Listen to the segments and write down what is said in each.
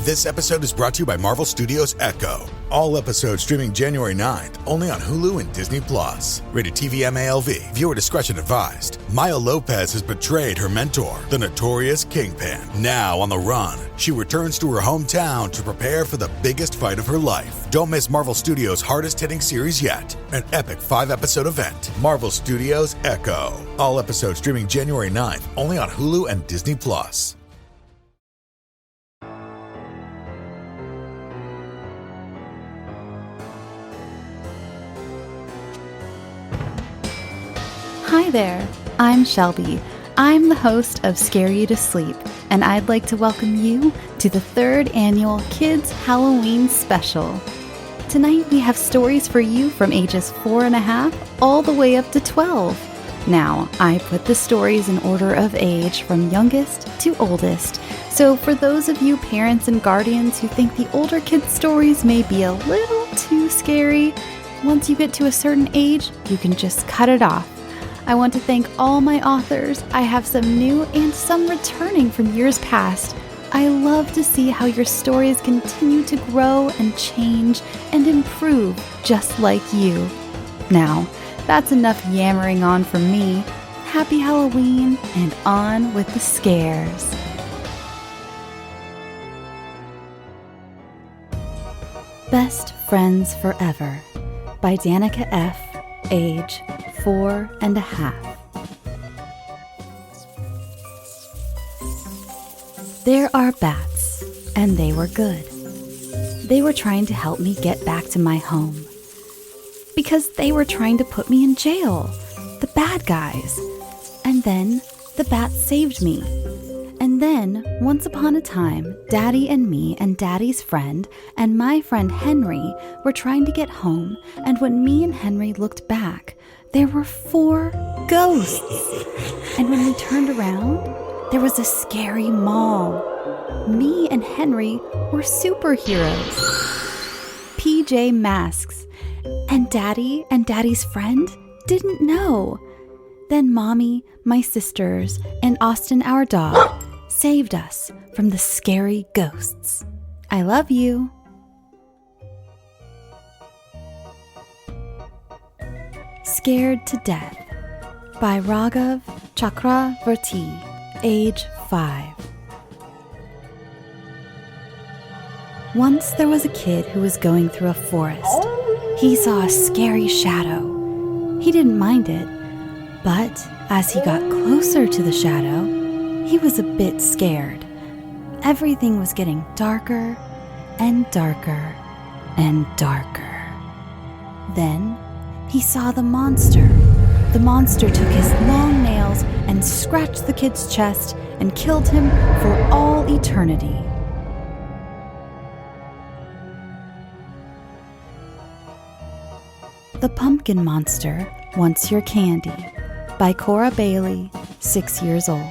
This episode is brought to you by Marvel Studios Echo. All episodes streaming January 9th, only on Hulu and Disney+. Rated TV MALV. Viewer discretion advised. Maya Lopez has betrayed her mentor, the notorious Kingpin. Now on the run, she returns to her hometown to prepare for the biggest fight of her life. Don't miss Marvel Studios' hardest-hitting series yet. An epic 5-episode event. Marvel Studios Echo. All episodes streaming January 9th, only on Hulu and Disney+. Hi there, I'm Shelby. I'm the host of Scare You to Sleep, and I'd like to welcome you to the 3rd annual Kids Halloween Special. Tonight we have stories for you from ages 4.5 all the way up to 12. Now, I put the stories in order of age from youngest to oldest, so for those of you parents and guardians who think the older kids' stories may be a little too scary, once you get to a certain age, you can just cut it off. I want to thank all my authors. I have some new and some returning from years past. I love to see how your stories continue to grow and change and improve just like you. Now, that's enough yammering on from me. Happy Halloween and on with the scares. Best Friends Forever by Danica F., age 4.5. There are bats, and they were good. They were trying to help me get back to my home. Because they were trying to put me in jail, the bad guys. And then the bats saved me. And then, once upon a time, Daddy and me and Daddy's friend and my friend Henry were trying to get home, and when me and Henry looked back, there were 4 ghosts. And when we turned around, there was a scary mall. Me and Henry were superheroes. PJ Masks. And Daddy's friend didn't know. Then Mommy, my sisters, and Austin, our dog, saved us from the scary ghosts. I love you. Scared to Death by Raghav Chakravarti, age 5. Once there was a kid who was going through a forest. He saw a scary shadow. He didn't mind it, but as he got closer to the shadow, he was a bit scared. Everything was getting darker and darker and darker. Then he saw the monster. The monster took his long nails and scratched the kid's chest and killed him for all eternity. The Pumpkin Monster Wants Your Candy by Cora Bailey, 6 years old.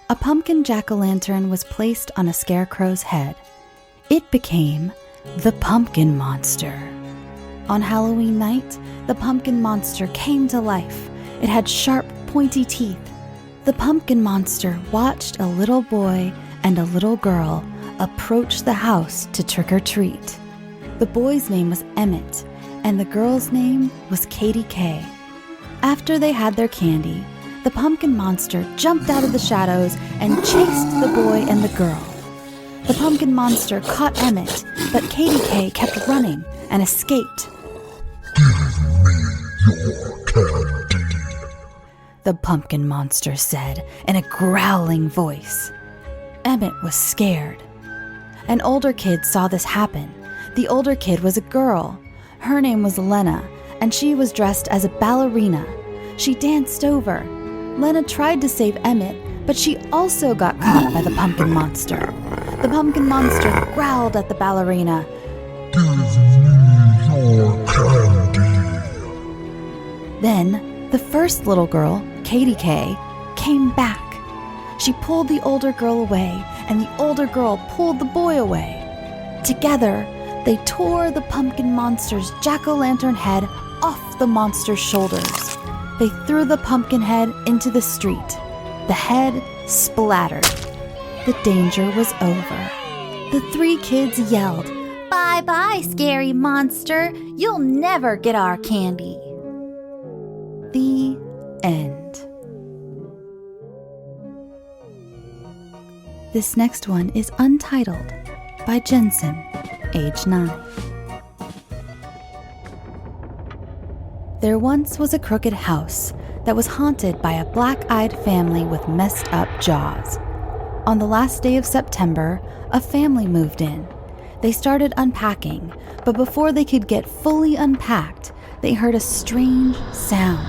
A pumpkin jack-o'-lantern was placed on a scarecrow's head. It became the Pumpkin Monster. On Halloween night, the Pumpkin Monster came to life. It had sharp, pointy teeth. The Pumpkin Monster watched a little boy and a little girl approach the house to trick-or-treat. The boy's name was Emmett, and the girl's name was Katie Kay. After they had their candy, the Pumpkin Monster jumped out of the shadows and chased the boy and the girl. The Pumpkin Monster caught Emmett, but Katie Kay kept running and escaped. Give me your candy, the Pumpkin Monster said in a growling voice. Emmett was scared. An older kid saw this happen. The older kid was a girl. Her name was Lena, and she was dressed as a ballerina. She danced over. Lena tried to save Emmett, but she also got caught by the Pumpkin Monster. The Pumpkin Monster growled at the ballerina. give me your candy. Then, the first little girl, Katie Kay, came back. She pulled the older girl away, and the older girl pulled the boy away. Together, they tore the Pumpkin Monster's jack-o'-lantern head off the monster's shoulders. They threw the pumpkin head into the street. The head splattered. the danger was over. The three kids yelled, "Bye-bye, scary monster! You'll never get our candy!" The end. This next one is untitled, by Jensen, age 9. There once was a crooked house that was haunted by a black-eyed family with messed up jaws. On the last day of September, a family moved in. They started unpacking, but before they could get fully unpacked, they heard a strange sound.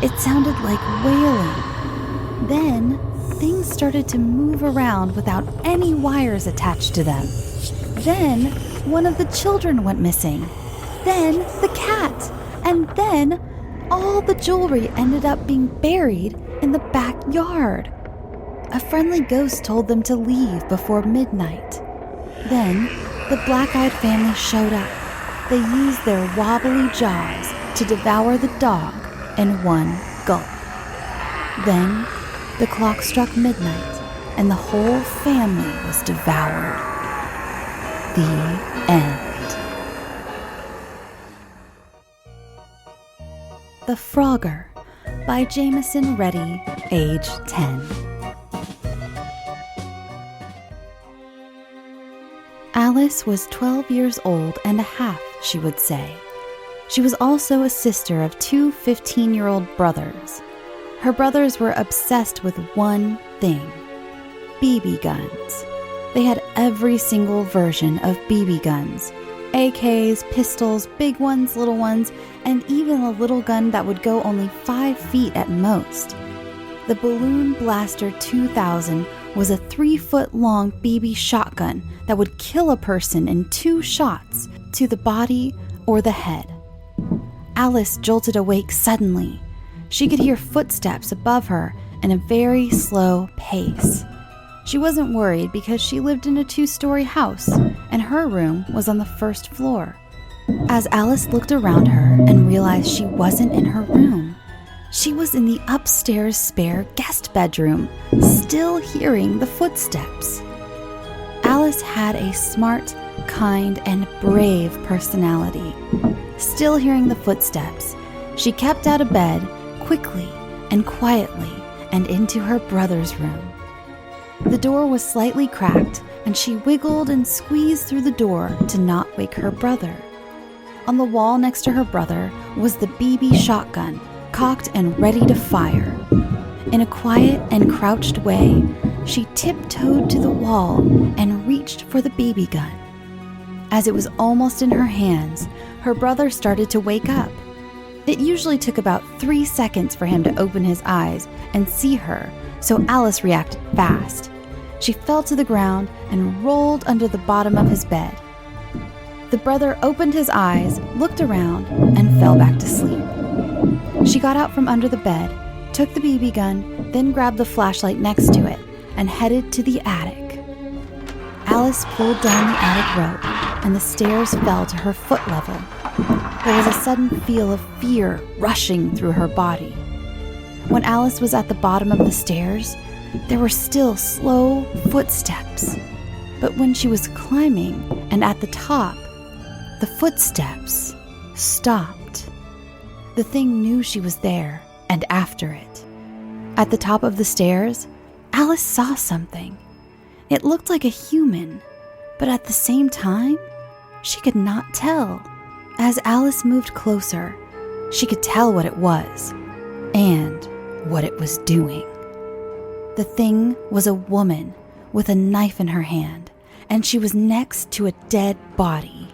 It sounded like wailing. Then, things started to move around without any wires attached to them. Then, one of the children went missing. Then, the cat. And then, all the jewelry ended up being buried in the backyard. A friendly ghost told them to leave before midnight. Then, the black-eyed family showed up. They used their wobbly jaws to devour the dog in one gulp. Then, the clock struck midnight, and the whole family was devoured. The end. The Frogger by Jameson Reddy, age 10. Alice was 12 years old and a half, she would say. She was also a sister of two 15-year-old brothers. Her brothers were obsessed with one thing: BB guns. They had every single version of BB guns. AKs, pistols, big ones, little ones, and even a little gun that would go only 5 feet at most. The Balloon Blaster 2000 was a 3-foot-long BB shotgun that would kill a person in 2 shots to the body or the head. Alice jolted awake suddenly. She could hear footsteps above her in a very slow pace. She wasn't worried because she lived in a 2-story house, and her room was on the 1st floor. As Alice looked around her and realized she wasn't in her room, she was in the upstairs spare guest bedroom, still hearing the footsteps. Alice had a smart, kind, and brave personality. Still hearing the footsteps, she kept out of bed quickly and quietly and into her brother's room. The door was slightly cracked, and she wiggled and squeezed through the door to not wake her brother. On the wall next to her brother was the BB shotgun, cocked and ready to fire. In a quiet and crouched way, she tiptoed to the wall and reached for the BB gun. As it was almost in her hands, her brother started to wake up. It usually took about 3 seconds for him to open his eyes and see her, so Alice reacted fast. She fell to the ground and rolled under the bottom of his bed. The brother opened his eyes, looked around, and fell back to sleep. She got out from under the bed, took the BB gun, then grabbed the flashlight next to it, and headed to the attic. Alice pulled down the attic rope, and the stairs fell to her foot level. There was a sudden feel of fear rushing through her body. When Alice was at the bottom of the stairs, there were still slow footsteps. But when she was climbing and at the top, the footsteps stopped. The thing knew she was there and after it. At the top of the stairs, Alice saw something. It looked like a human, but at the same time, she could not tell. As Alice moved closer, she could tell what it was and what it was doing. The thing was a woman with a knife in her hand, and she was next to a dead body.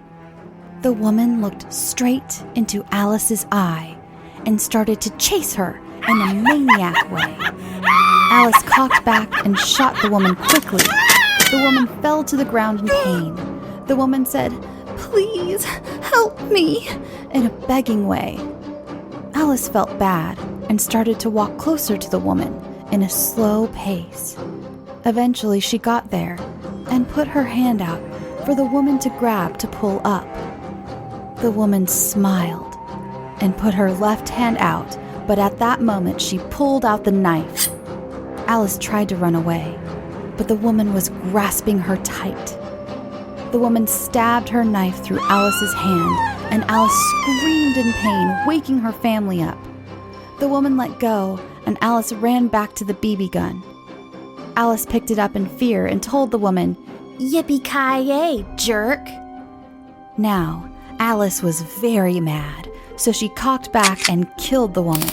The woman looked straight into Alice's eye and started to chase her in a maniac way. Alice cocked back and shot the woman quickly. The woman fell to the ground in pain. The woman said, "Please, help me," in a begging way. Alice felt bad and started to walk closer to the woman in a slow pace. Eventually, she got there and put her hand out for the woman to grab to pull up. The woman smiled and put her left hand out, but at that moment, she pulled out the knife. Alice tried to run away. but the woman was grasping her tight. The woman stabbed her knife through Alice's hand, and Alice screamed in pain, waking her family up. The woman let go, and Alice ran back to the BB gun. Alice picked it up in fear and told the woman, "Yippee-ki-yay, jerk!" Now, Alice was very mad, so she cocked back and killed the woman.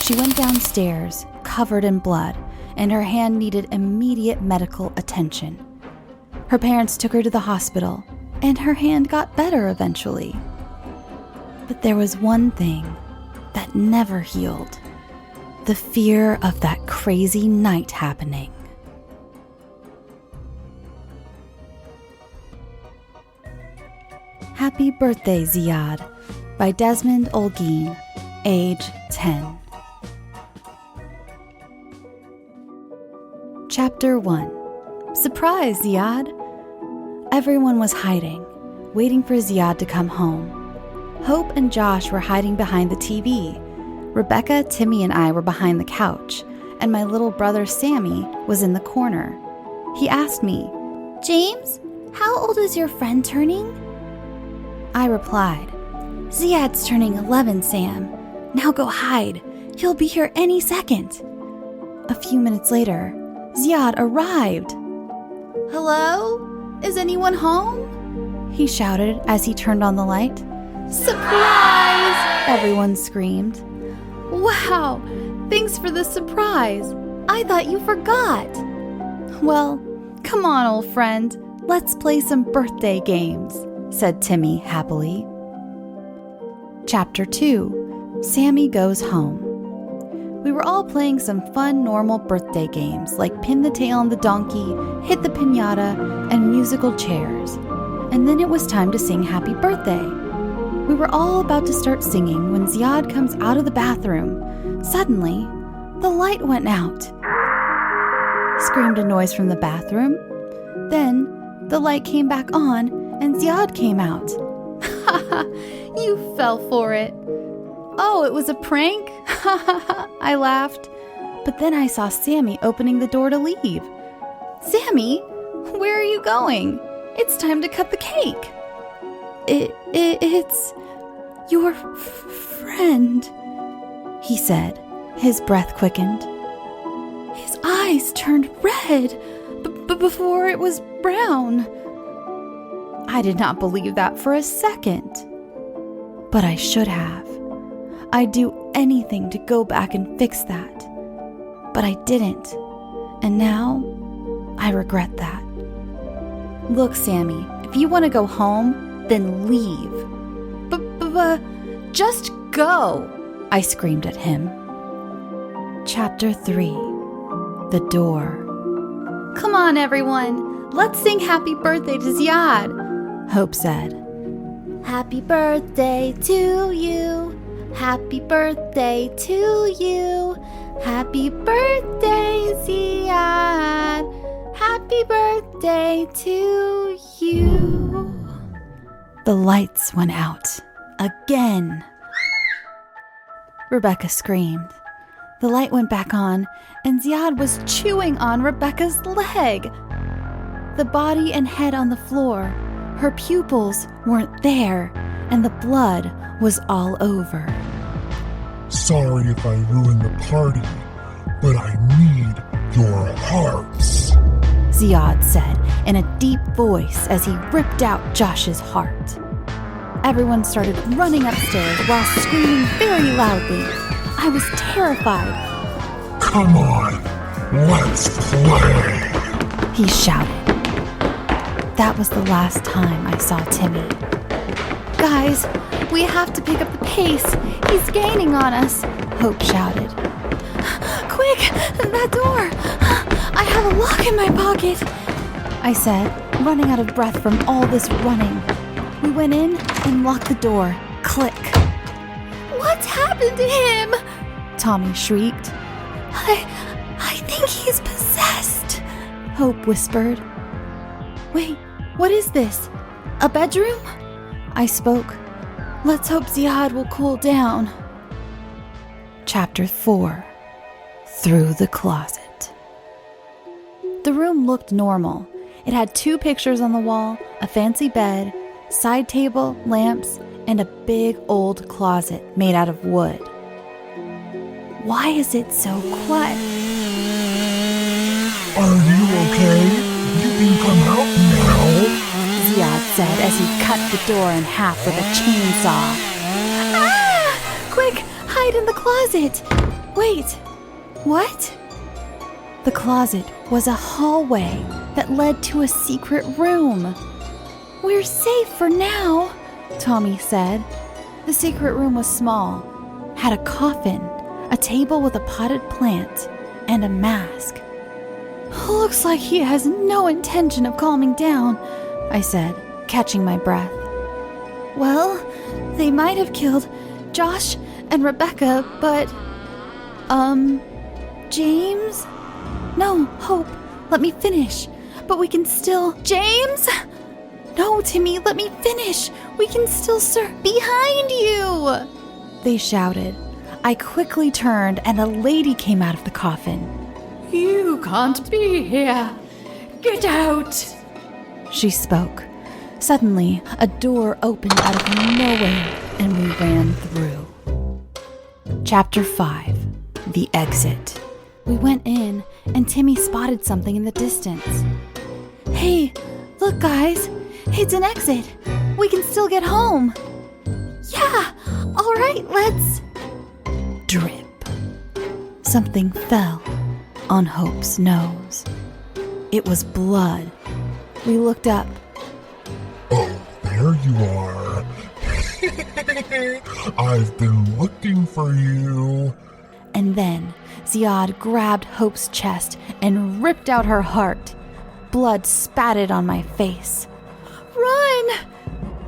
She went downstairs, covered in blood, and her hand needed immediate medical attention. Her parents took her to the hospital, and her hand got better eventually. But there was one thing that never healed: the fear of that crazy night happening. Happy Birthday, Ziad, by Desmond Olguin, age 10. Chapter 1. Surprise, Ziad! Everyone was hiding, waiting for Ziad to come home. Hope and Josh were hiding behind the TV. Rebecca, Timmy, and I were behind the couch, and my little brother Sammy was in the corner. He asked me, "James, how old is your friend turning?" I replied, "Ziad's turning 11, Sam. Now go hide. He'll be here any second." A few minutes later, Ziad arrived. "Hello? Is anyone home?" he shouted as he turned on the light. "Surprise!" everyone screamed. "Wow, thanks for the surprise. I thought you forgot." "Well, come on, old friend. Let's play some birthday games," said Timmy happily. Chapter 2. Sammy Goes Home. We were all playing some fun, normal birthday games like Pin the Tail on the Donkey, Hit the Piñata, and musical chairs. And then it was time to sing Happy Birthday. We were all about to start singing when Ziad comes out of the bathroom. Suddenly, the light went out. Screamed a noise from the bathroom. Then, the light came back on and Ziad came out. "Ha ha, you fell for it." "Oh, it was a prank?" I laughed. But then I saw Sammy opening the door to leave. "Sammy, where are you going? It's time to cut the cake." It's your friend," he said. His breath quickened. His eyes turned red before it was brown. I did not believe that for a second. But I should have. I'd do anything to go back and fix that. But I didn't. And now, I regret that. "Look, Sammy, if you want to go home, then leave." But just go, I screamed at him. Chapter 3. The Door. "Come on, everyone. Let's sing Happy Birthday to Ziad," Hope said. "Happy birthday to you. Happy birthday to you. Happy birthday, Ziad. Happy birthday to you." The lights went out again. Rebecca screamed. The light went back on, and Ziad was chewing on Rebecca's leg. The body and head on the floor. Her pupils weren't there, and the blood was all over. Sorry if I ruined the party, but I need your hearts, Ziad said in a deep voice as he ripped out Josh's heart. Everyone started running upstairs while screaming very loudly. I was terrified. Come on, let's play, he shouted. That was the last time I saw Timmy. Guys, we have to pick up the pace. He's gaining on us, Hope shouted. Quick, that door! I have a lock in my pocket, I said, running out of breath from all this running. We went in and locked the door. Click. What's happened to him? Tommy shrieked. I think he's possessed, Hope whispered. Wait, what is this? A bedroom? I spoke. Let's hope Ziad will cool down. Chapter 4. Through the Closet. The room looked normal. It had 2 pictures on the wall, a fancy bed, side table, lamps, and a big old closet made out of wood. Why is it so quiet? Are you okay? You can come out now. Ziad said as he cut the door in half with a chainsaw. Ah! Quick, hide in the closet. Wait, what? The closet was a hallway that led to a secret room. We're safe for now, Tommy said. The secret room was small, had a coffin, a table with a potted plant, and a mask. Looks like he has no intention of calming down, I said, catching my breath. Well, they might have killed Josh and Rebecca, but... James? No, Hope, let me finish. But we can still... James? No, Timmy, let me finish. We can still serve behind you. They shouted. I quickly turned and a lady came out of the coffin. You can't be here. Get out. She spoke. Suddenly, a door opened out of nowhere and we ran through. Chapter 5. The Exit. We went in and Timmy spotted something in the distance. Hey, look guys, it's an exit. We can still get home. Yeah, all right, let's... Drip. Something fell on Hope's nose. It was blood. We looked up. Oh, there you are. I've been looking for you. And then Ziad grabbed Hope's chest and ripped out her heart. Blood spattered on my face. Run,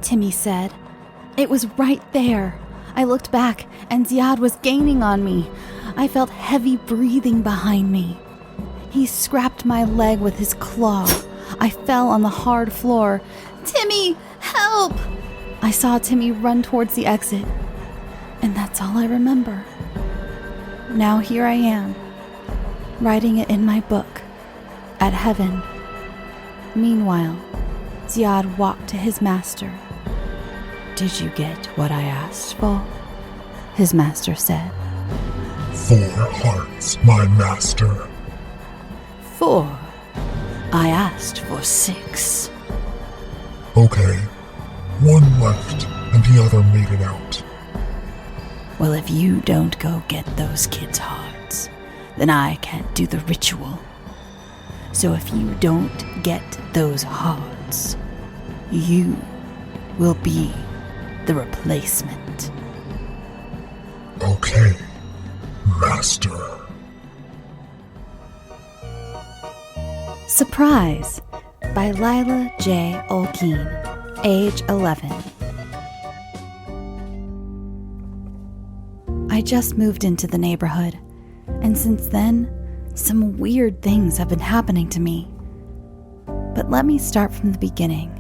Timmy said. It was right there. I looked back and Ziad was gaining on me. I felt heavy breathing behind me. He scrapped my leg with his claw. I fell on the hard floor. Timmy, help! I saw Timmy run towards the exit. And that's all I remember. Now here I am, writing it in my book, at heaven. Meanwhile, Ziad walked to his master. Did you get what I asked for? His master said. 4 hearts, my master. 4. I asked for 6. Okay, 1 left, and the other made it out. Well, if you don't go get those kids' hearts, then I can't do the ritual. So if you don't get those hearts, you will be the replacement. Okay, master. Surprise by Lyla J. Olkeen, age 11. I just moved into the neighborhood, and since then, some weird things have been happening to me. But let me start from the beginning.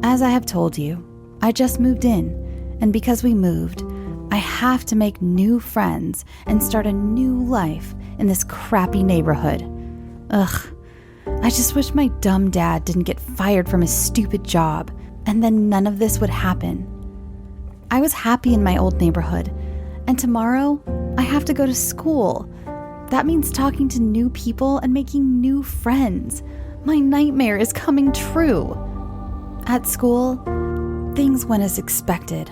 As I have told you, I just moved in, and because we moved, I have to make new friends and start a new life in this crappy neighborhood. Ugh, I just wish my dumb dad didn't get fired from his stupid job, and then none of this would happen. I was happy in my old neighborhood, and tomorrow I have to go to school. That means talking to new people and making new friends. My nightmare is coming true. At school, things went as expected.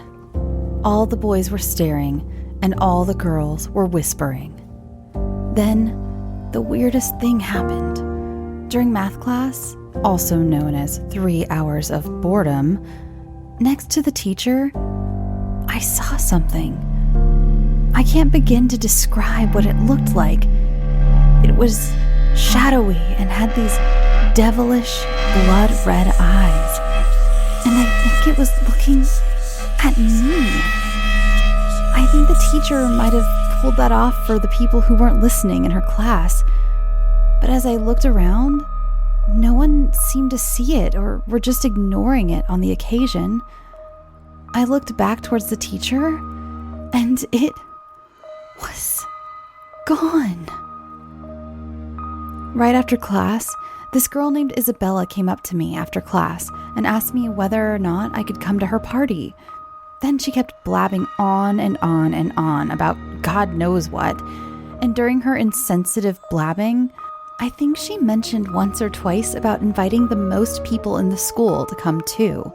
All the boys were staring, and all the girls were whispering. Then, the weirdest thing happened. During math class, also known as 3 hours of boredom, next to the teacher, I saw something. I can't begin to describe what it looked like. It was shadowy and had these devilish, blood-red eyes. And I think it was looking at me. I think the teacher might have pulled that off for the people who weren't listening in her class. But as I looked around, no one seemed to see it or were just ignoring it on the occasion. I looked back towards the teacher, and it was gone. Right after class, this girl named Isabella came up to me after class and asked me whether or not I could come to her party. Then she kept blabbing on and on and on about God knows what, and during her insensitive blabbing, I think she mentioned once or twice about inviting the most people in the school to come too.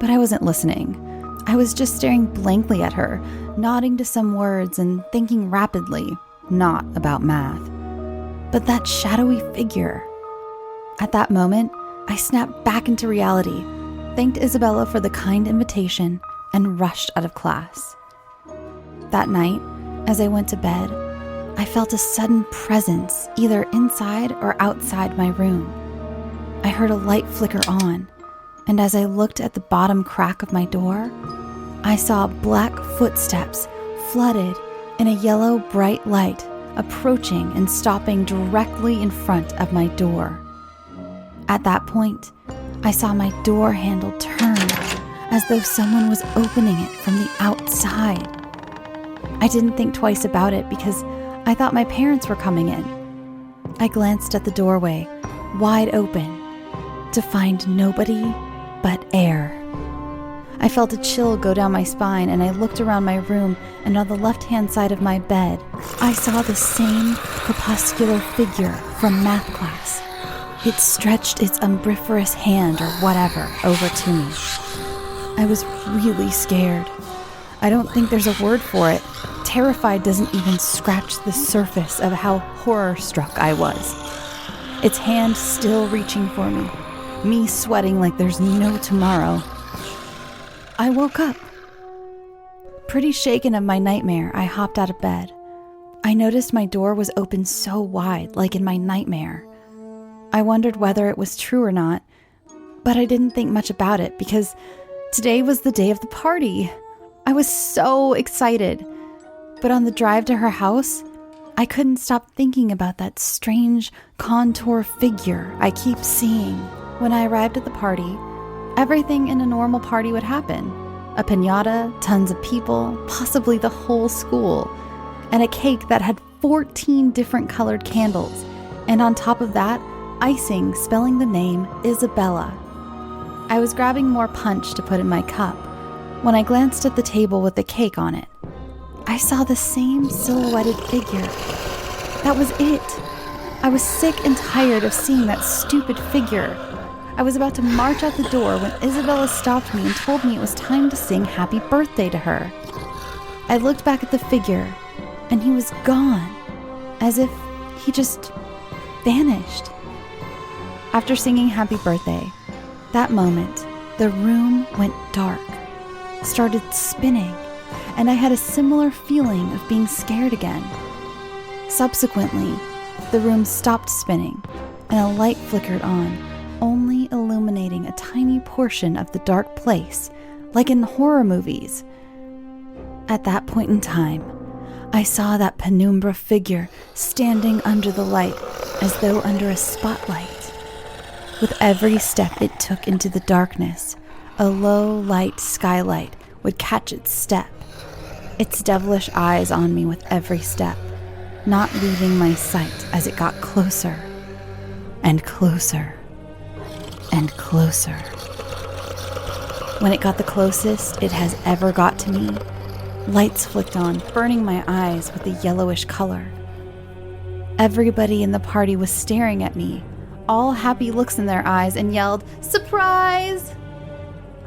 But I wasn't listening. I was just staring blankly at her, nodding to some words and thinking rapidly, not about math. But that shadowy figure. At that moment, I snapped back into reality, thanked Isabella for the kind invitation, and rushed out of class. That night, as I went to bed, I felt a sudden presence either inside or outside my room. I heard a light flicker on, and as I looked at the bottom crack of my door, I saw black footsteps flooded in a yellow bright light approaching and stopping directly in front of my door. At that point, I saw my door handle turn as though someone was opening it from the outside. I didn't think twice about it because I thought my parents were coming in. I glanced at the doorway, wide open, to find nobody but air. I felt a chill go down my spine and I looked around my room, and on the left-hand side of my bed, I saw the same crepuscular figure from math class. It stretched its umbriferous hand or whatever over to me. I was really scared. I don't think there's a word for it. Terrified doesn't even scratch the surface of how horror-struck I was. Its hand still reaching for me sweating like there's no tomorrow. I woke up. Pretty shaken of my nightmare, I hopped out of bed. I noticed my door was open so wide, like in my nightmare. I wondered whether it was true or not, but I didn't think much about it because today was the day of the party. I was so excited. But on the drive to her house, I couldn't stop thinking about that strange contour figure I keep seeing. When I arrived at the party, everything in a normal party would happen. A piñata, tons of people, possibly the whole school, and a cake that had 14 different colored candles, and on top of that, icing spelling the name Isabella. I was grabbing more punch to put in my cup when I glanced at the table with the cake on it. I saw the same silhouetted figure. That was it. I was sick and tired of seeing that stupid figure. I was about to march out the door when Isabella stopped me and told me it was time to sing happy birthday to her. I looked back at the figure, and he was gone, as if he just vanished. After singing happy birthday, that moment, the room went dark, started spinning, and I had a similar feeling of being scared again. Subsequently, the room stopped spinning, and a light flickered on, only illuminating a tiny portion of the dark place, like in horror movies. At that point in time, I saw that penumbra figure standing under the light as though under a spotlight. With every step it took into the darkness, a low light skylight would catch its step, its devilish eyes on me with every step, not leaving my sight as it got closer and closer and closer. When it got the closest it has ever got to me, lights flicked on, burning my eyes with a yellowish color. Everybody in the party was staring at me, all happy looks in their eyes, and yelled, "Surprise!"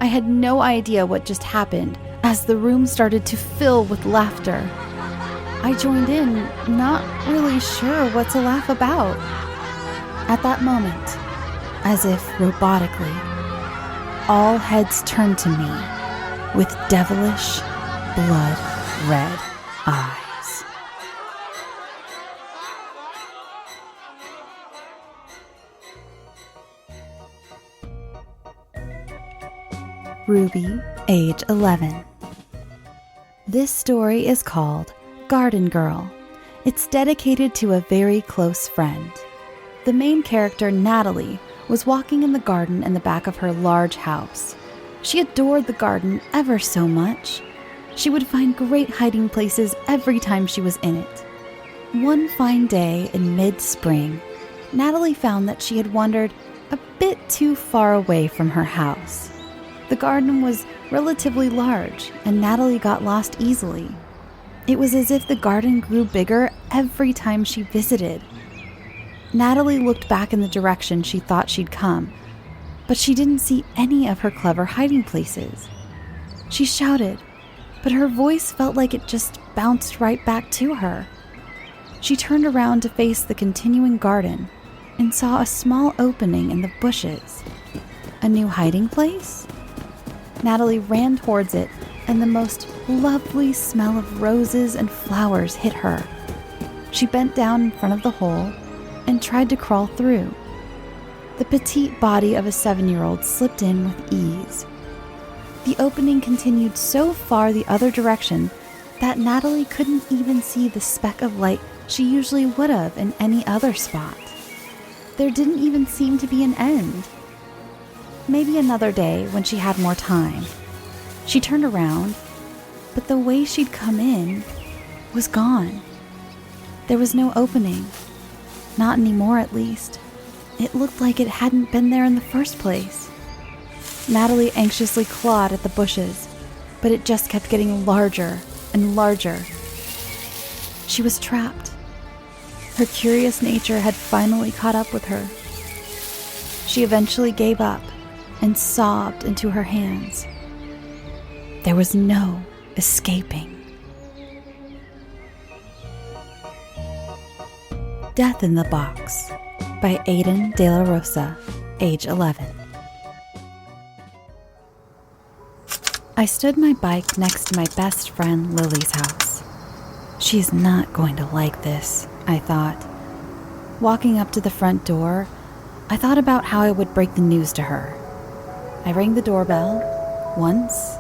I had no idea what just happened as the room started to fill with laughter. I joined in, not really sure what to laugh about. At that moment, as if robotically, all heads turned to me with devilish, blood-red eyes. Ruby, age 11. This story is called Garden Girl. It's dedicated to a very close friend. The main character, Natalie, was walking in the garden in the back of her large house. She adored the garden ever so much. She would find great hiding places every time she was in it. One fine day in mid-spring, Natalie found that she had wandered a bit too far away from her house. The garden was relatively large, and Natalie got lost easily. It was as if the garden grew bigger every time she visited. Natalie looked back in the direction she thought she'd come, but she didn't see any of her clever hiding places. She shouted, but her voice felt like it just bounced right back to her. She turned around to face the continuing garden and saw a small opening in the bushes. A new hiding place? Natalie ran towards it, and the most lovely smell of roses and flowers hit her. She bent down in front of the hole and tried to crawl through. The petite body of a 7-year-old slipped in with ease. The opening continued so far the other direction that Natalie couldn't even see the speck of light she usually would have in any other spot. There didn't even seem to be an end. Maybe another day when she had more time. She turned around, but the way she'd come in was gone. There was no opening. Not anymore, at least. It looked like it hadn't been there in the first place. Natalie anxiously clawed at the bushes, but it just kept getting larger and larger. She was trapped. Her curious nature had finally caught up with her. She eventually gave up and sobbed into her hands. There was no escaping. Death in the Box by Aiden De La Rosa, age 11. I stood my bike next to my best friend Lily's house. She's not going to like this, I thought. Walking up to the front door, I thought about how I would break the news to her. I rang the doorbell once,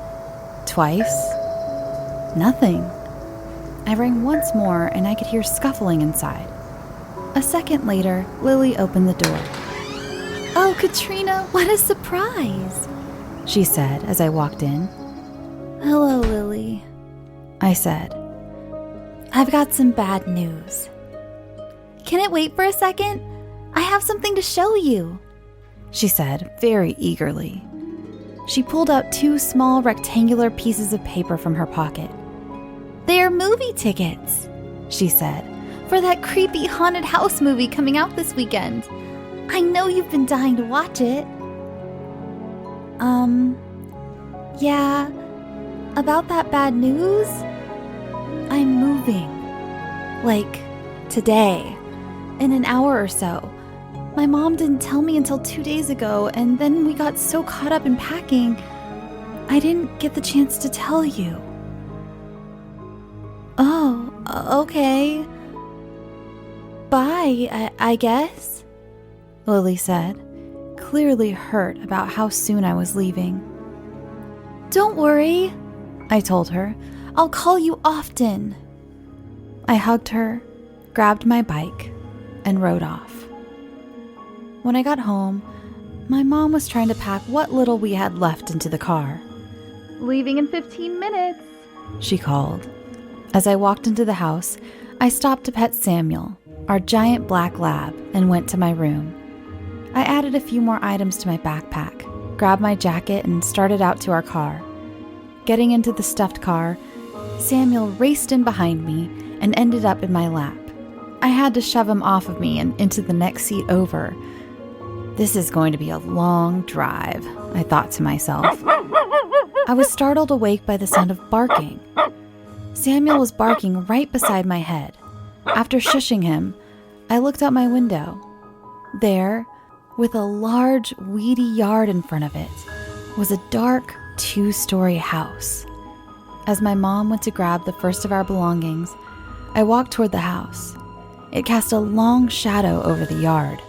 twice, nothing. I rang once more and I could hear scuffling inside. A second later, Lily opened the door. "Oh, Katrina, what a surprise," she said as I walked in. "Hello, Lily," I said. "I've got some bad news." "Can it wait for a second? I have something to show you," she said very eagerly. She pulled out 2 small rectangular pieces of paper from her pocket. "They're movie tickets," she said, "for that creepy haunted house movie coming out this weekend. I know you've been dying to watch it." Yeah, about that bad news? I'm moving. Like, today, in an hour or so. My mom didn't tell me until 2 days ago, and then we got so caught up in packing, I didn't get the chance to tell you. "Oh, okay. Bye, I guess," Lily said, clearly hurt about how soon I was leaving. "Don't worry," I told her. "I'll call you often." I hugged her, grabbed my bike, and rode off. When I got home, my mom was trying to pack what little we had left into the car. "Leaving in 15 minutes, she called. As I walked into the house, I stopped to pet Samuel, our giant black lab, and went to my room. I added a few more items to my backpack, grabbed my jacket, and started out to our car. Getting into the stuffed car, Samuel raced in behind me and ended up in my lap. I had to shove him off of me and into the next seat over. This is going to be a long drive, I thought to myself. I was startled awake by the sound of barking. Samuel was barking right beside my head. After shushing him, I looked out my window. There, with a large, weedy yard in front of it, was a dark 2-story house. As my mom went to grab the first of our belongings, I walked toward the house. It cast a long shadow over the yard.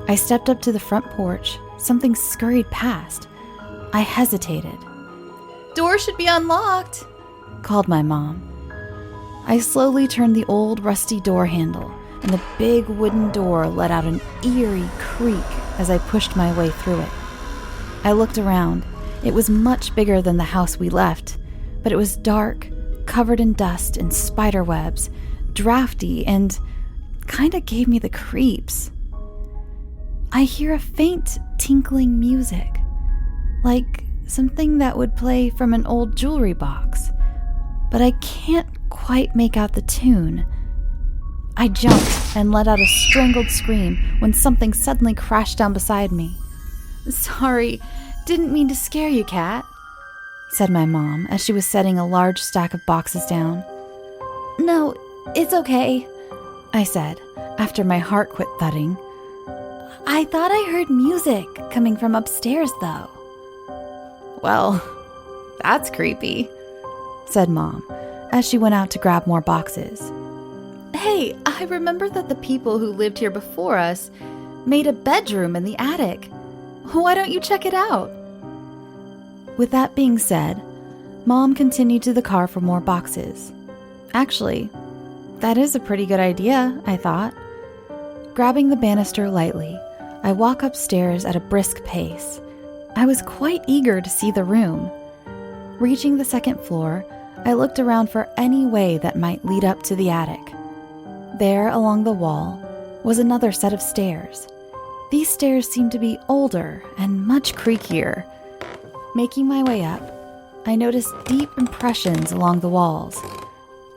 I stepped up to the front porch. Something scurried past. I hesitated. "Door should be unlocked," called my mom. I slowly turned the old rusty door handle, and the big wooden door let out an eerie creak as I pushed my way through it. I looked around. It was much bigger than the house we left, but it was dark, covered in dust and spider webs, drafty, and kinda gave me the creeps. I hear a faint tinkling music, like something that would play from an old jewelry box, but I can't quite make out the tune. I jumped and let out a strangled scream when something suddenly crashed down beside me. "Sorry, didn't mean to scare you, Kat," said my mom as she was setting a large stack of boxes down. "No, it's okay," I said after my heart quit thudding. "I thought I heard music coming from upstairs, though." "Well, that's creepy," said Mom as she went out to grab more boxes. "Hey, I remember that the people who lived here before us made a bedroom in the attic. Why don't you check it out?" With that being said, Mom continued to the car for more boxes. Actually, that is a pretty good idea, I thought. Grabbing the banister lightly, I walk upstairs at a brisk pace. I was quite eager to see the room. Reaching the second floor, I looked around for any way that might lead up to the attic. There, along the wall, was another set of stairs. These stairs seemed to be older and much creakier. Making my way up, I noticed deep impressions along the walls.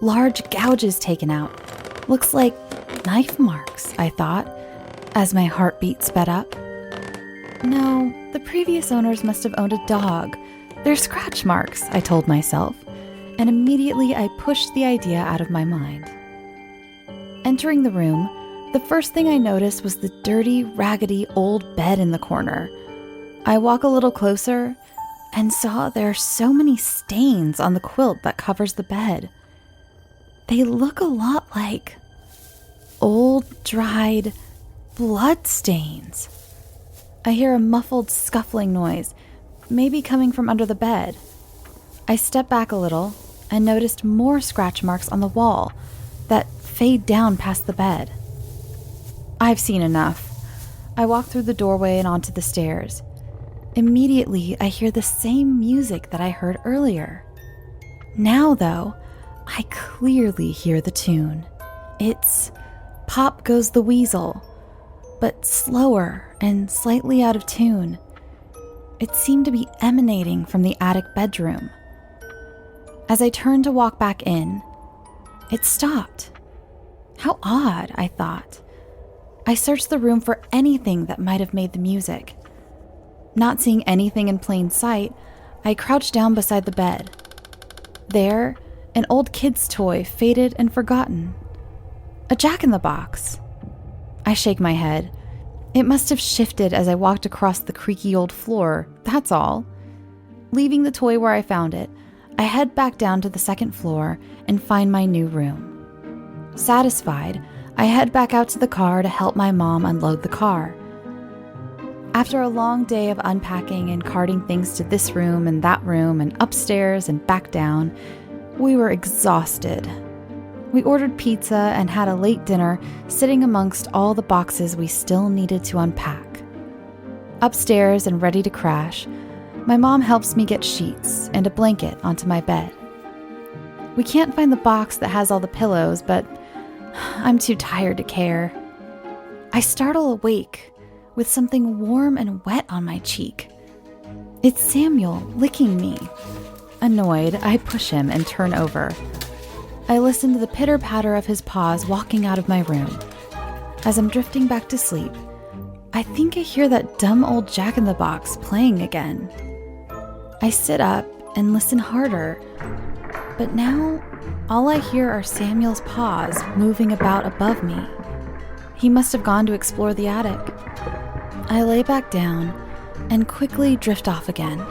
Large gouges taken out. Looks like knife marks, I thought, as my heartbeat sped up. No, the previous owners must have owned a dog. They're scratch marks, I told myself, and immediately I pushed the idea out of my mind. Entering the room, the first thing I noticed was the dirty, raggedy old bed in the corner. I walk a little closer and saw there are so many stains on the quilt that covers the bed. They look a lot like old, dried blood stains. I hear a muffled scuffling noise, maybe coming from under the bed. I step back a little and noticed more scratch marks on the wall that fade down past the bed. I've seen enough. I walk through the doorway and onto the stairs. Immediately, I hear the same music that I heard earlier. Now, though, I clearly hear the tune. It's Pop Goes the Weasel, but slower and slightly out of tune. It seemed to be emanating from the attic bedroom. As I turned to walk back in, it stopped. How odd, I thought. I searched the room for anything that might have made the music. Not seeing anything in plain sight, I crouched down beside the bed. There, an old kid's toy, faded and forgotten. A jack-in-the-box. I shake my head. It must have shifted as I walked across the creaky old floor, that's all. Leaving the toy where I found it, I head back down to the second floor and find my new room. Satisfied, I head back out to the car to help my mom unload the car. After a long day of unpacking and carting things to this room and that room and upstairs and back down, we were exhausted. We ordered pizza and had a late dinner sitting amongst all the boxes we still needed to unpack. Upstairs and ready to crash, my mom helps me get sheets and a blanket onto my bed. We can't find the box that has all the pillows, but I'm too tired to care. I startle awake with something warm and wet on my cheek. It's Samuel licking me. Annoyed, I push him and turn over. I listen to the pitter-patter of his paws walking out of my room. As I'm drifting back to sleep, I think I hear that dumb old jack-in-the-box playing again. I sit up and listen harder, but now all I hear are Samuel's paws moving about above me. He must have gone to explore the attic. I lay back down and quickly drift off again.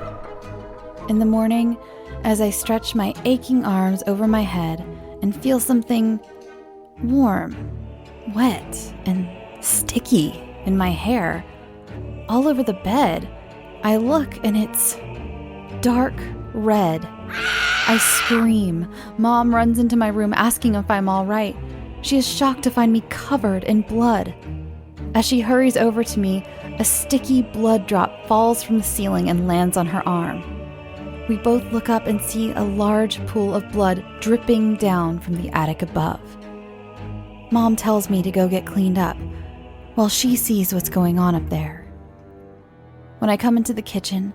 In the morning, as I stretch my aching arms over my head and feel something warm, wet, and sticky in my hair, all over the bed, I look and it's dark red. I scream. Mom runs into my room asking if I'm all right. She is shocked to find me covered in blood. As she hurries over to me, a sticky blood drop falls from the ceiling and lands on her arm. We both look up and see a large pool of blood dripping down from the attic above. Mom tells me to go get cleaned up. while she sees what's going on up there. When I come into the kitchen,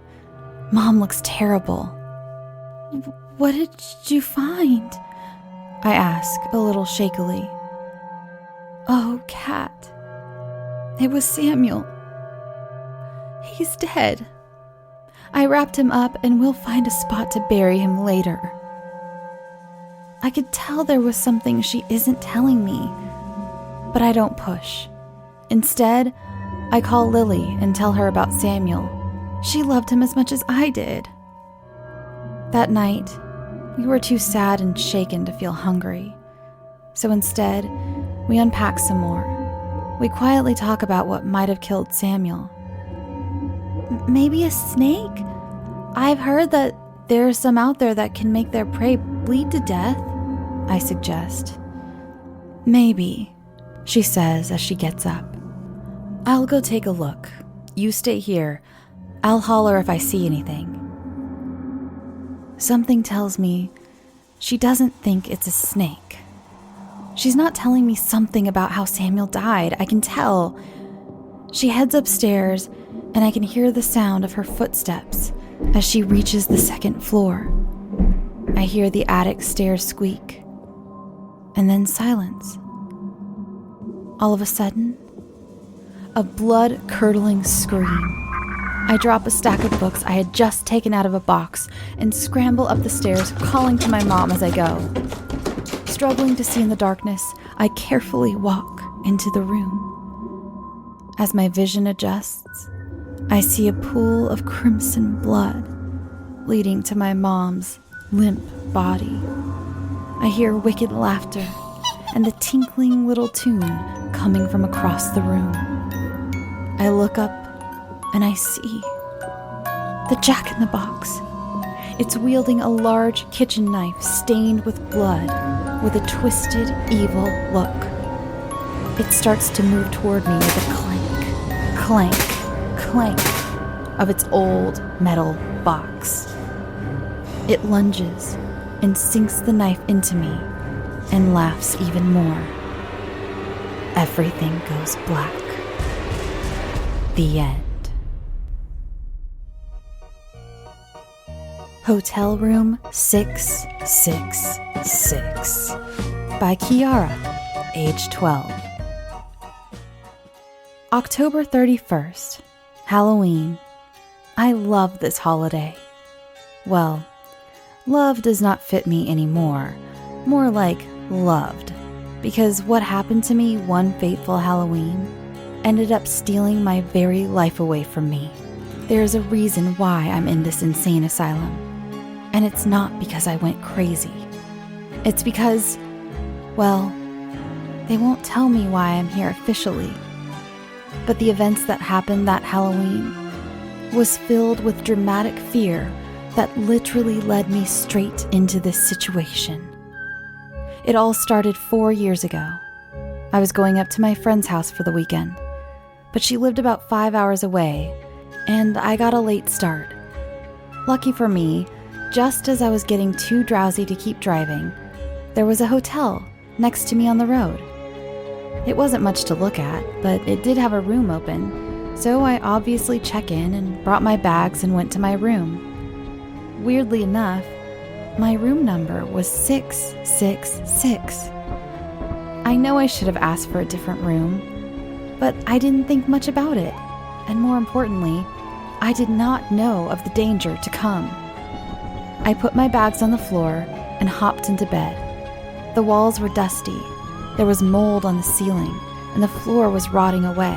Mom looks terrible. "What did you find?" I ask a little shakily. "Oh, Kat, it was Samuel. He's dead. I wrapped him up and we'll find a spot to bury him later." I could tell there was something she isn't telling me, but I don't push. Instead, I call Lily and tell her about Samuel. She loved him as much as I did. That night, we were too sad and shaken to feel hungry. So instead, we unpack some more. We quietly talk about what might have killed Samuel. "Maybe a snake? I've heard that there are some out there that can make their prey bleed to death," I suggest. "Maybe," she says as she gets up. "I'll go take a look. You stay here. I'll holler if I see anything." Something tells me she doesn't think it's a snake. She's not telling me something about how Samuel died. I can tell. She heads upstairs, and I can hear the sound of her footsteps as she reaches the second floor. I hear the attic stairs squeak, and then silence. All of a sudden, a blood-curdling scream. I drop a stack of books I had just taken out of a box and scramble up the stairs, calling to my mom as I go. Struggling to see in the darkness, I carefully walk into the room. As my vision adjusts, I see a pool of crimson blood leading to my mom's limp body. I hear wicked laughter and the tinkling little tune coming from across the room. I look up and I see the Jack-in-the-Box. It's wielding a large kitchen knife stained with blood with a twisted, evil look. It starts to move toward me with a clank, clank, clank of its old metal box. It lunges and sinks the knife into me and laughs even more. Everything goes black. The end. Hotel Room 666 by Kiara, age 12. October 31st, Halloween. I love this holiday. Well, love does not fit me anymore, more like loved, because what happened to me one fateful Halloween ended up stealing my very life away from me. There is a reason why I'm in this insane asylum. And it's not because I went crazy. It's because, well, they won't tell me why I'm here officially. But the events that happened that Halloween was filled with dramatic fear that literally led me straight into this situation. It all started 4 years ago. I was going up to my friend's house for the weekend, but she lived about 5 hours away, and I got a late start. Lucky for me, just as I was getting too drowsy to keep driving, there was a hotel next to me on the road. It wasn't much to look at, but it did have a room open, so I obviously checked in and brought my bags and went to my room. Weirdly enough, my room number was 666. I know I should have asked for a different room, but I didn't think much about it, and more importantly, I did not know of the danger to come. I put my bags on the floor and hopped into bed. The walls were dusty, there was mold on the ceiling, and the floor was rotting away.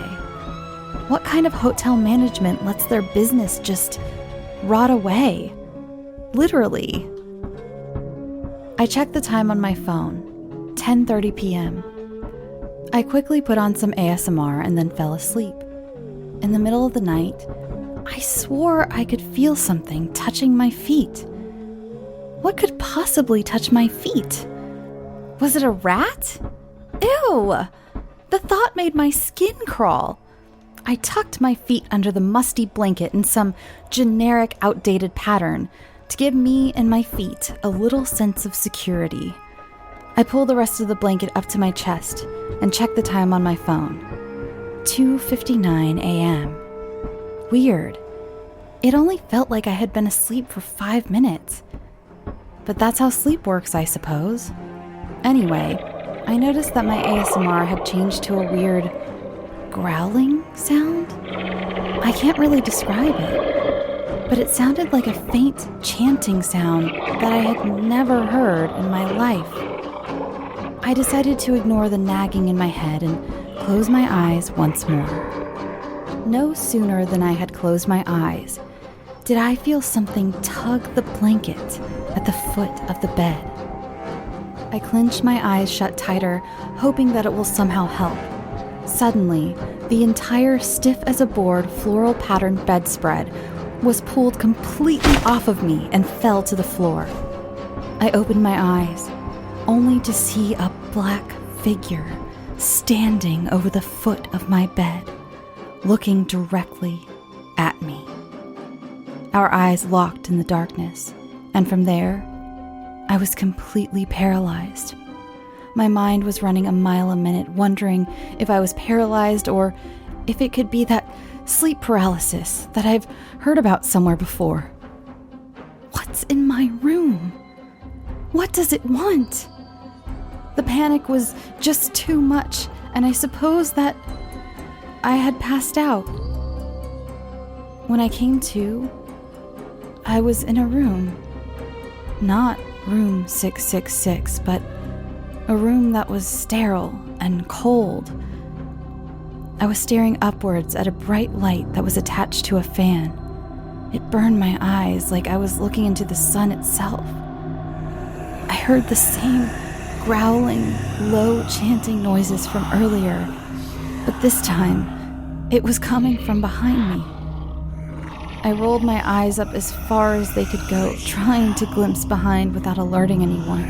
What kind of hotel management lets their business just rot away? Literally. I checked the time on my phone, 10:30 p.m. I quickly put on some ASMR and then fell asleep. In the middle of the night, I swore I could feel something touching my feet. What could possibly touch my feet? Was it a rat? Ew! The thought made my skin crawl. I tucked my feet under the musty blanket in some generic, outdated pattern to give me and my feet a little sense of security. I pulled the rest of the blanket up to my chest and checked the time on my phone. 2:59 a.m. Weird. It only felt like I had been asleep for 5 minutes. But that's how sleep works, I suppose. Anyway, I noticed that my ASMR had changed to a weird growling sound. I can't really describe it, but it sounded like a faint chanting sound that I had never heard in my life. I decided to ignore the nagging in my head and close my eyes once more. No sooner than I had closed my eyes did I feel something tug the blanket at the foot of the bed. I clenched my eyes shut tighter, hoping that it will somehow help. Suddenly, the entire stiff-as-a-board floral patterned bedspread was pulled completely off of me and fell to the floor. I opened my eyes, only to see a black figure standing over the foot of my bed, looking directly at me. Our eyes locked in the darkness, and from there, I was completely paralyzed. My mind was running a mile a minute, wondering if I was paralyzed or if it could be that sleep paralysis that I've heard about somewhere before. What's in my room? What does it want? The panic was just too much, and I suppose that I had passed out. When I came to, I was in a room. Not room 666, but a room that was sterile and cold. I was staring upwards at a bright light that was attached to a fan. It burned my eyes like I was looking into the sun itself. I heard the same growling, low chanting noises from earlier, but this time, it was coming from behind me. I rolled my eyes up as far as they could go, trying to glimpse behind without alerting anyone.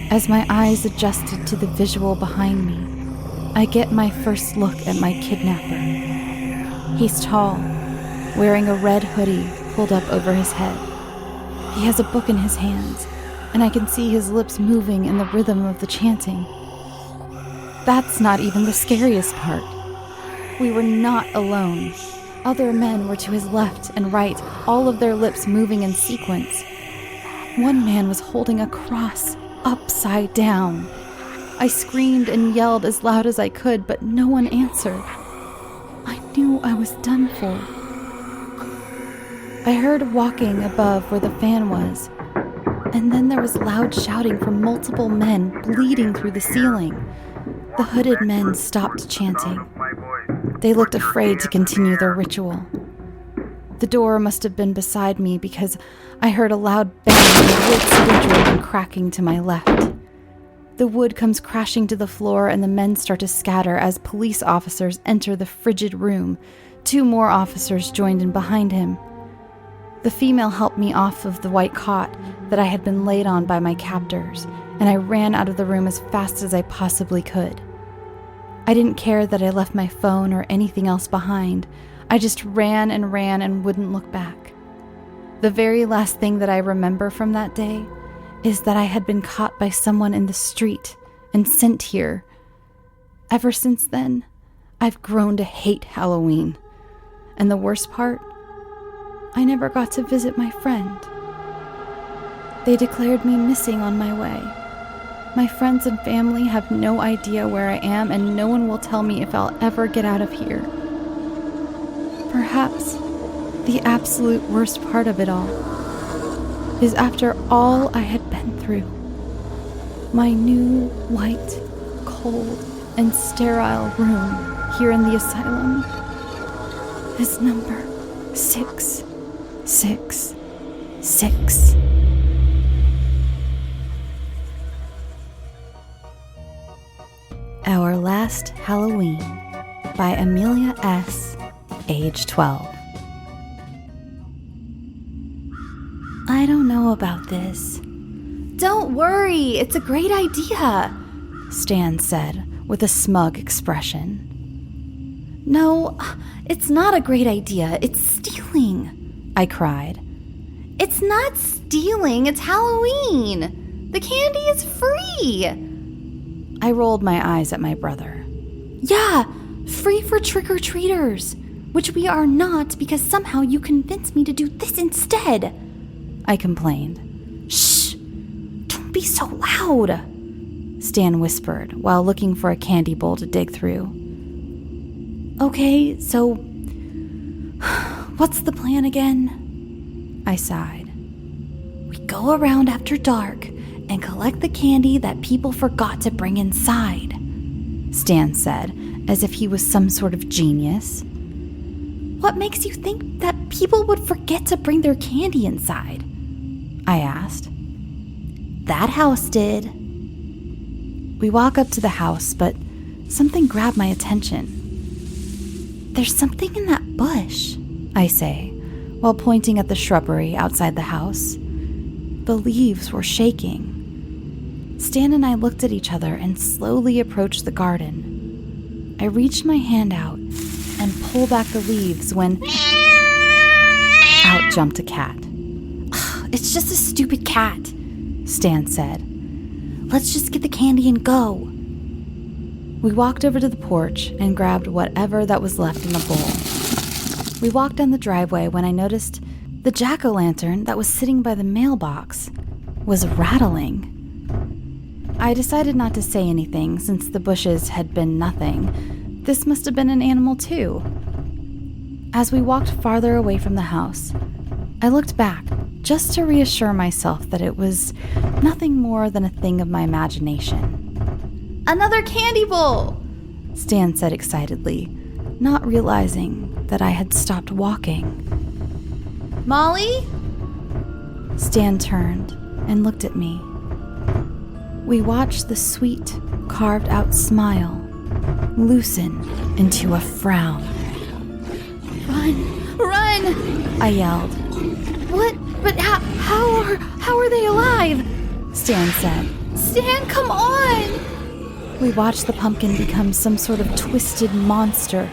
As my eyes adjusted to the visual behind me, I get my first look at my kidnapper. He's tall, wearing a red hoodie pulled up over his head. He has a book in his hands, and I can see his lips moving in the rhythm of the chanting. That's not even the scariest part. We were not alone. Other men were to his left and right, all of their lips moving in sequence. One man was holding a cross upside down. I screamed and yelled as loud as I could, but no one answered. I knew I was done for. I heard walking above where the fan was, and then there was loud shouting from multiple men bleeding through the ceiling. The hooded men stopped chanting. They looked afraid to continue their ritual. The door must have been beside me because I heard a loud bang and wood splintering and cracking to my left. The wood comes crashing to the floor and the men start to scatter as police officers enter the frigid room. 2 more officers joined in behind him. The female helped me off of the white cot that I had been laid on by my captors, and I ran out of the room as fast as I possibly could. I didn't care that I left my phone or anything else behind. I just ran and wouldn't look back. The very last thing that I remember from that day is that I had been caught by someone in the street and sent here. Ever since then, I've grown to hate Halloween. And the worst part, I never got to visit my friend. They declared me missing on my way. My friends and family have no idea where I am, and no one will tell me if I'll ever get out of here. Perhaps the absolute worst part of it all is after all I had been through, my new, white, cold, and sterile room here in the asylum is number 666. Our Last Halloween by Amelia S., age 12. I don't know about this. Don't worry, it's a great idea, Stan said with a smug expression. No, it's not a great idea. It's stealing, I cried. It's not stealing, it's Halloween. The candy is free. I rolled my eyes at my brother. Yeah, Free for trick-or-treaters, which we are not because somehow you convinced me to do this instead, I complained. Shh! Don't be so loud, Stan whispered while looking for a candy bowl to dig through. Okay, so what's the plan again? I sighed. We go around after dark and collect the candy that people forgot to bring inside, Stan said, as if he was some sort of genius. What makes you think that people would forget to bring their candy inside? I asked. That house did. We walk up to the house, but something grabbed my attention. There's something in that bush, I say, while pointing at the shrubbery outside the house. The leaves were shaking. Stan and I looked at each other and slowly approached the garden. I reached my hand out and pulled back the leaves when out jumped a cat. It's just a stupid cat, Stan said. Let's just get the candy and go. We walked over to the porch and grabbed whatever that was left in the bowl. We walked down the driveway when I noticed the jack-o'-lantern that was sitting by the mailbox was rattling. I decided not to say anything since the bushes had been nothing. This must have been an animal too. As we walked farther away from the house, I looked back just to reassure myself that it was nothing more than a thing of my imagination. Another candy bowl, Stan said excitedly, not realizing that I had stopped walking. Molly? Stan turned and looked at me. We watched the sweet, carved-out smile loosen into a frown. Run! Run! I yelled. What? But how are they alive? Stan said. Stan, come on! We watched the pumpkin become some sort of twisted monster.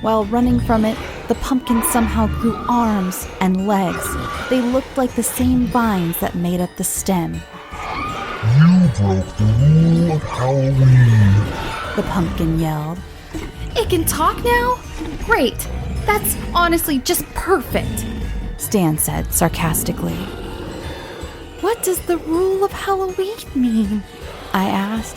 While running from it, the pumpkin somehow grew arms and legs. They looked like the same vines that made up the stem. You broke the rule of Halloween, the pumpkin yelled. It can talk now? Great! That's honestly just perfect, Stan said sarcastically. What does the rule of Halloween mean? I asked.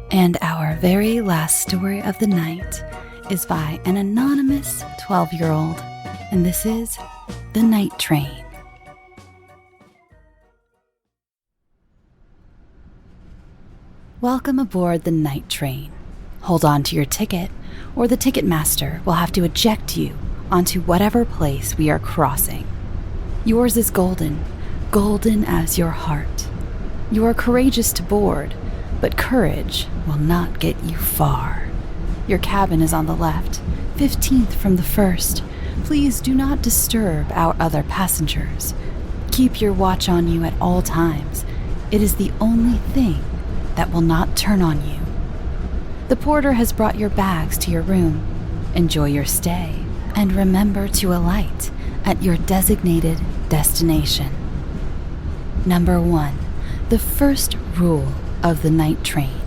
And our very last story of the night is by an anonymous 12-year-old, and this is The Night Train. Welcome aboard the night train. Hold on to your ticket, or the ticket master will have to eject you onto whatever place we are crossing. Yours is golden, golden as your heart. You are courageous to board, but courage will not get you far. Your cabin is on the left, 15th from the first. Please do not disturb our other passengers. Keep your watch on you at all times. It is the only thing that will not turn on you. The porter has brought your bags to your room. Enjoy your stay, and remember to alight at your designated destination. Number 1, the first rule of the night train.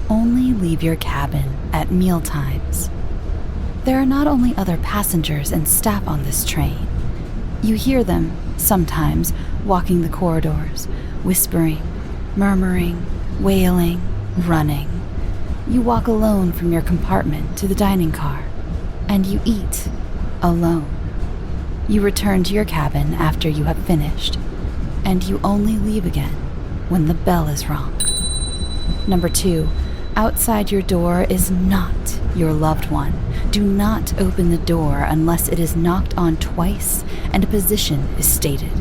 Only leave your cabin at meal times. There are not only other passengers and staff on this train. You hear them, sometimes, walking the corridors, whispering, murmuring, wailing, running. You walk alone from your compartment to the dining car, and you eat alone. You return to your cabin after you have finished, and you only leave again when the bell is rung. Number 2, outside your door is not your loved one. Do not open the door unless it is knocked on twice and a position is stated.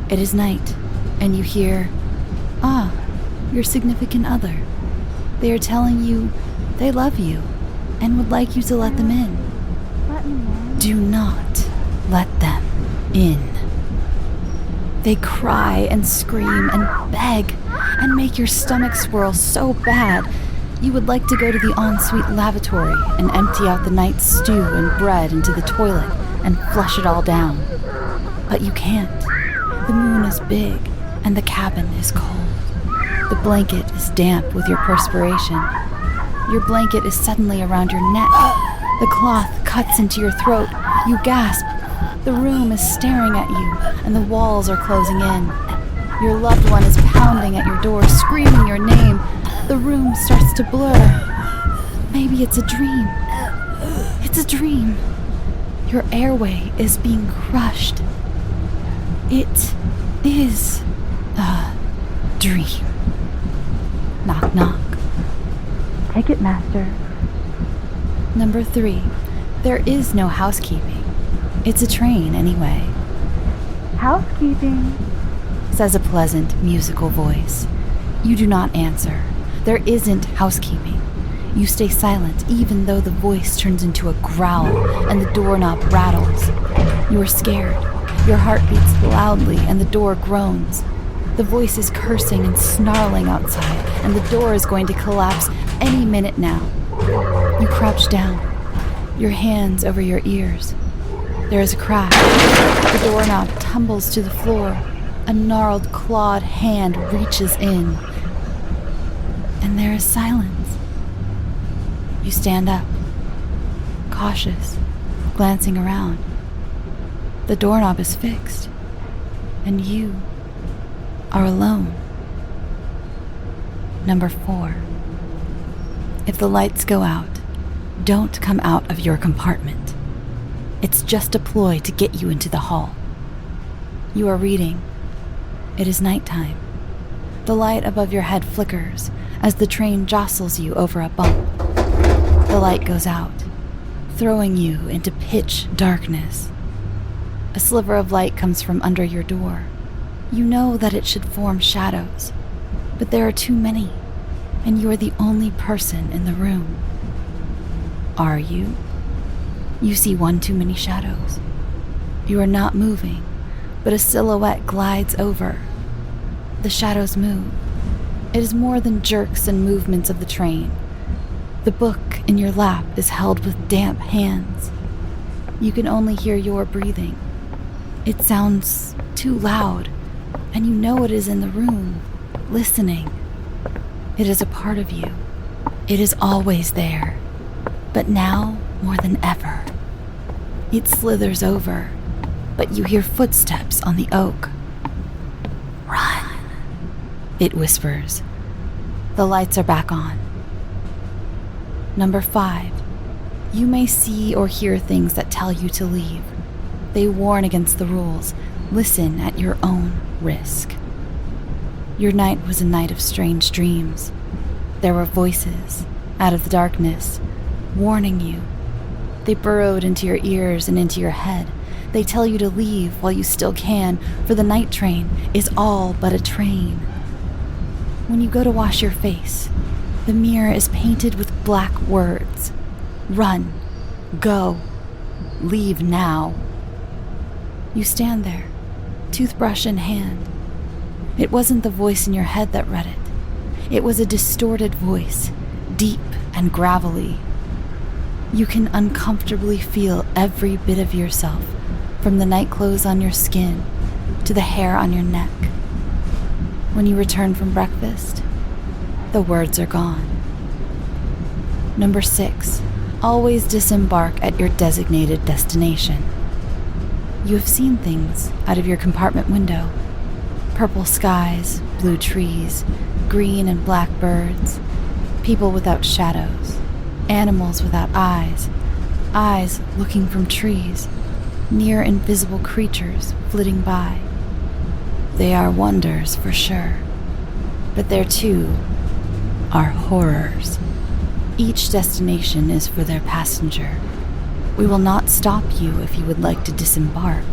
It is night, and you hear, your significant other. They are telling you they love you and would like you to let them in. Do not let them in. They cry and scream and beg and make your stomach swirl so bad you would like to go to the ensuite lavatory and empty out the night's stew and bread into the toilet and flush it all down. But you can't. The moon is big and the cabin is cold. The blanket is damp with your perspiration. Your blanket is suddenly around your neck. The cloth cuts into your throat. You gasp. The room is staring at you, and the walls are closing in. Your loved one is pounding at your door, screaming your name. The room starts to blur. Maybe it's a dream. It's a dream. Your airway is being crushed. It is a dream. Knock, knock. Ticketmaster. Number 3. There is no housekeeping. It's a train anyway. Housekeeping, says a pleasant, musical voice. You do not answer. There isn't housekeeping. You stay silent even though the voice turns into a growl and the doorknob rattles. You are scared. Your heart beats loudly and the door groans. The voice is cursing and snarling outside, and the door is going to collapse any minute now. You crouch down, your hands over your ears. There is a crack. The doorknob tumbles to the floor. A gnarled, clawed hand reaches in. And there is silence. You stand up, cautious, glancing around. The doorknob is fixed, and you are alone. Number 4. If the lights go out, don't come out of your compartment. It's just a ploy to get you into the hall. You are reading. It is nighttime. The light above your head flickers as the train jostles you over a bump. The light goes out, throwing you into pitch darkness. A sliver of light comes from under your door. You know that it should form shadows, but there are too many, and you are the only person in the room. Are you? You see one too many shadows. You are not moving, but a silhouette glides over. The shadows move. It is more than jerks and movements of the train. The book in your lap is held with damp hands. You can only hear your breathing. It sounds too loud, and you know it is in the room, listening. It is a part of you. It is always there, but now more than ever. It slithers over, but you hear footsteps on the oak. Run, it whispers. The lights are back on. Number 5. You may see or hear things that tell you to leave. They warn against the rules. Listen at your own risk. Your night was a night of strange dreams. There were voices, out of the darkness, warning you. They burrowed into your ears and into your head. They tell you to leave while you still can, for the night train is all but a train. When you go to wash your face, the mirror is painted with black words. Run. Go. Leave now. You stand there, toothbrush in hand. It wasn't the voice in your head that read it. It was a distorted voice, deep and gravelly. You can uncomfortably feel every bit of yourself, from the nightclothes on your skin to the hair on your neck. When you return from breakfast, the words are gone. Number 6. Always disembark at your designated destination. You have seen things out of your compartment window. Purple skies, blue trees, green and black birds, people without shadows, animals without eyes, eyes looking from trees, near invisible creatures flitting by. They are wonders for sure, but there too are horrors. Each destination is for their passenger. We will not stop you if you would like to disembark,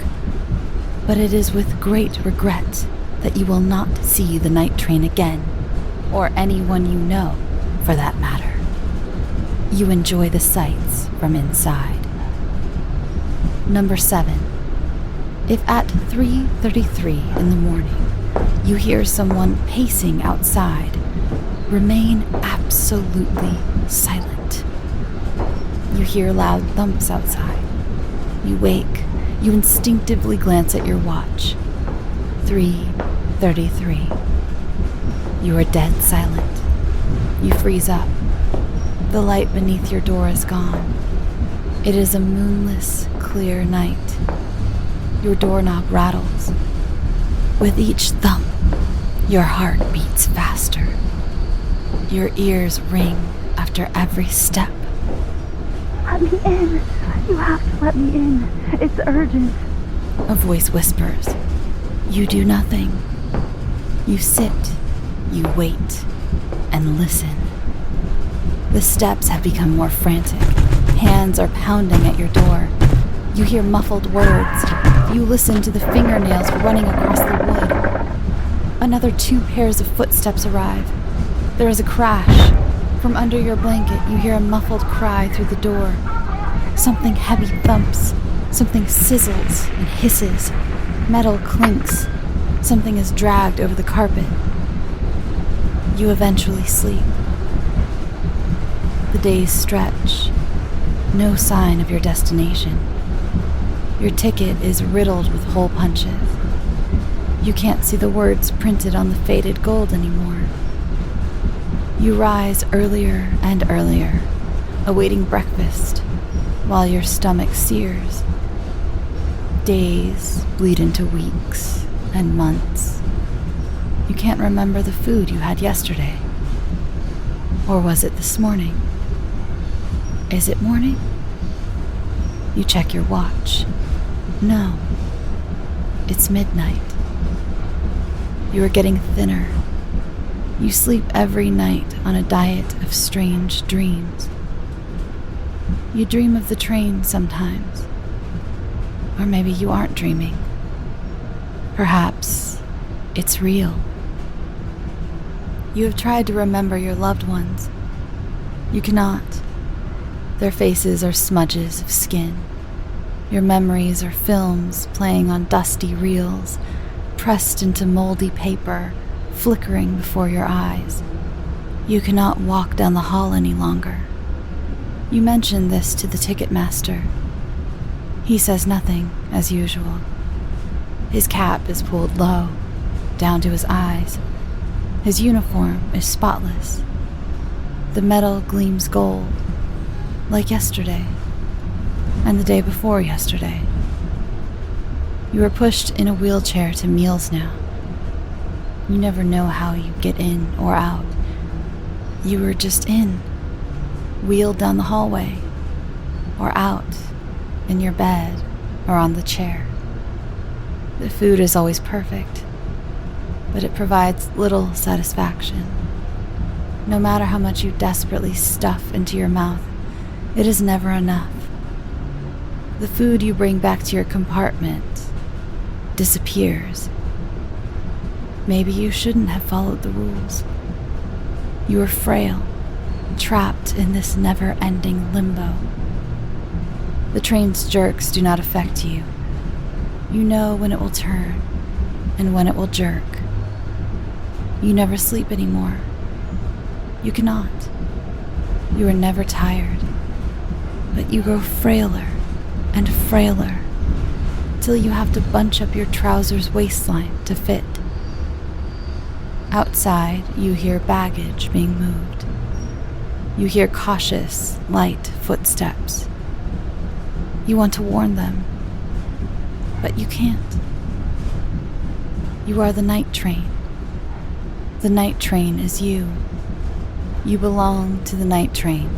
but it is with great regret that you will not see the night train again, or anyone you know, for that matter. You enjoy the sights from inside. Number 7. If at 3:33 in the morning you hear someone pacing outside, remain absolutely silent. You hear loud thumps outside. You wake. You instinctively glance at your watch. 3:33. You are dead silent. You freeze up. The light beneath your door is gone. It is a moonless, clear night. Your doorknob rattles. With each thump, your heart beats faster. Your ears ring after every step. Let me in. You have to let me in. It's urgent. A voice whispers. You do nothing. You sit, you wait, and listen. The steps have become more frantic. Hands are pounding at your door. You hear muffled words. You listen to the fingernails running across the wood. Another 2 pairs of footsteps arrive. There is a crash. From under your blanket, you hear a muffled cry through the door. Something heavy thumps. Something sizzles and hisses. Metal clinks. Something is dragged over the carpet. You eventually sleep. The days stretch. No sign of your destination. Your ticket is riddled with hole punches. You can't see the words printed on the faded gold anymore. You rise earlier and earlier, awaiting breakfast, while your stomach sears. Days bleed into weeks and months. You can't remember the food you had yesterday. Or was it this morning? Is it morning? You check your watch. No. It's midnight. You are getting thinner. You sleep every night on a diet of strange dreams. You dream of the train sometimes. Or maybe you aren't dreaming. Perhaps it's real. You have tried to remember your loved ones. You cannot. Their faces are smudges of skin. Your memories are films playing on dusty reels, pressed into moldy paper, flickering before your eyes. You cannot walk down the hall any longer. You mention this to the ticket master. He says nothing, as usual. His cap is pulled low, down to his eyes. His uniform is spotless. The metal gleams gold, like yesterday, and the day before yesterday. You are pushed in a wheelchair to meals now. You never know how you get in or out. You are just in, wheeled down the hallway, or out, in your bed, or on the chair. The food is always perfect, but it provides little satisfaction. No matter how much you desperately stuff into your mouth, it is never enough. The food you bring back to your compartment disappears. Maybe you shouldn't have followed the rules. You are frail, trapped in this never-ending limbo. The train's jerks do not affect you. You know when it will turn and when it will jerk. You never sleep anymore. You cannot. You are never tired. But you grow frailer and frailer till you have to bunch up your trousers' waistline to fit. Outside, you hear baggage being moved. You hear cautious, light footsteps. You want to warn them, but you can't. You are the night train. The night train is you. You belong to the night train.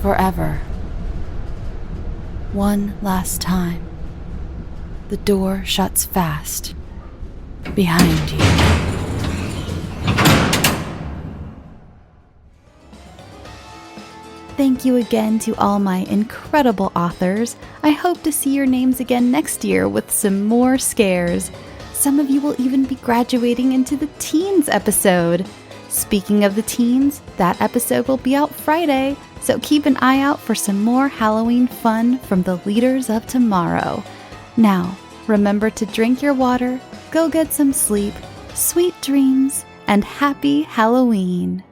Forever. One last time. The door shuts fast behind you. Thank you again to all my incredible authors. I hope to see your names again next year with some more scares. Some of you will even be graduating into the teens episode. Speaking of the teens, that episode will be out Friday, so keep an eye out for some more Halloween fun from the leaders of tomorrow. Now, remember to drink your water, go get some sleep, sweet dreams, and happy Halloween.